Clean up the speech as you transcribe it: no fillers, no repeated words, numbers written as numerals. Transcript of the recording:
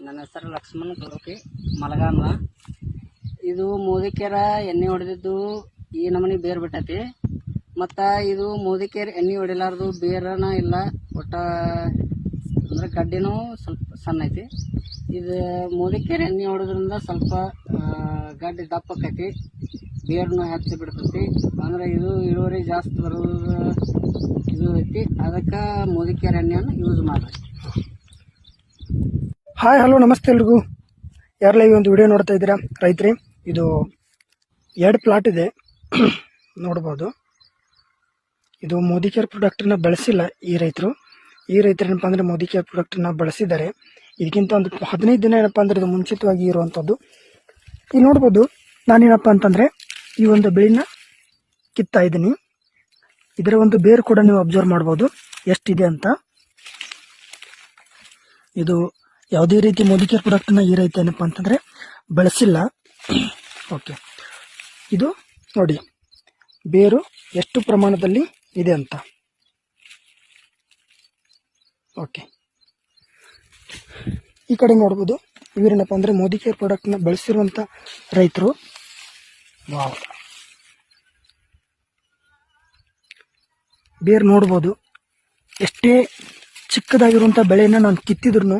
ನನ್ನ ಹೆಸರು ಲಕ್ಷ್ಮಣ್ ಗುರುಕಿ ಮಲಗಾಮ. ಇದು ಮೋದಿಕೇರ ಎಣ್ಣೆ ಹೊಡೆದಿದ್ದು ಈ ನಮೂನಿ ಬೇರ್ ಬಿಟ್ಟೈತಿ. ಮತ್ತು ಇದು ಮೋದಿಕೇರ್ ಎಣ್ಣೆ ಹೊಡಿಲಾರ್ದು ಬೇರನ ಇಲ್ಲ, ಒಟ್ಟ ಅಂದ್ರೆ ಗಡ್ಡಿನೂ ಸ್ವಲ್ಪ ಸಣ್ಣ ಐತಿ. ಇದು ಮೋದಿಕೇರ್ ಎಣ್ಣೆ ಹೊಡೋದ್ರಿಂದ ಸ್ವಲ್ಪ ಗಡ್ಡೆ ದಪ್ಪ ಆಕೈತಿ, ಬೇರ್ನು ಹೆಚ್ಚು ಬಿಡ್ತೈತಿ. ಅಂದ್ರೆ ಇದು ಇಳುವರಿ ಜಾಸ್ತಿ ಬರೋದು ಇದು ಐತಿ. ಅದಕ್ಕೆ ಮೋದಿಕೇರ್ ಎಣ್ಣೆಯನ್ನು ಯೂಸ್ ಮಾಡ್ರಿ. ಹಾಯ್ ಹಲೋ ನಮಸ್ತೆ ಎಲ್ರಿಗೂ. ಯಾರೆಲ್ಲ ಈ ಒಂದು ವಿಡಿಯೋ ನೋಡ್ತಾ ಇದ್ದೀರಾ ರೈತರಿ? ಇದು 2 ಪ್ಲಾಟ್ ಇದೆ ನೋಡ್ಬೋದು. ಇದು ಮೋದಿಕೇರ್ ಪ್ರಾಡಕ್ಟನ್ನ ಬಳಸಿಲ್ಲ ಈ ರೈತರು. ಈ ರೈತರು ಏನಪ್ಪ ಅಂದರೆ ಮೋದಿಕೇರ್ ಪ್ರಾಡಕ್ಟನ್ನ ಬಳಸಿದ್ದಾರೆ. ಇದಕ್ಕಿಂತ ಒಂದು 15 ದಿನ ಏನಪ್ಪ ಅಂದರೆ ಇದು ಮುಂಚಿತವಾಗಿ ಇರುವಂಥದ್ದು. ಇಲ್ಲಿ ನೋಡ್ಬೋದು, ನಾನೇನಪ್ಪ ಅಂತಂದರೆ ಈ ಒಂದು ಬೆಳೆನ ಕಿತ್ತಾ ಇದ್ದೀನಿ. ಇದರ ಒಂದು ಬೇರು ಕೂಡ ನೀವು ಅಬ್ಸರ್ವ್ ಮಾಡ್ಬೋದು ಎಷ್ಟಿದೆ ಅಂತ. ಇದು ಯಾವುದೇ ರೀತಿ ಮೋದಿಕೇರ್ ಪ್ರಾಡಕ್ಟನ್ನ ಈ ರೈತ ಏನಪ್ಪ ಅಂತಂದರೆ ಬಳಸಿಲ್ಲ. ಓಕೆ, ಇದು ನೋಡಿ ಬೇರು ಎಷ್ಟು ಪ್ರಮಾಣದಲ್ಲಿ ಇದೆ ಅಂತ. ಓಕೆ, ಈ ಕಡೆ ನೋಡ್ಬೋದು, ಇವರೇನಪ್ಪ ಅಂದರೆ ಮೋದಿಕೇರ್ ಪ್ರಾಡಕ್ಟ್ನ ಬಳಸಿರುವಂಥ ರೈತರು. ವಾವ್, ಬೇರು ನೋಡ್ಬೋದು. ಎಷ್ಟೇ ಚಿಕ್ಕದಾಗಿರುವಂಥ ಬೆಳೆಯನ್ನು ನಾನು ಕಿತ್ತಿದ್ರು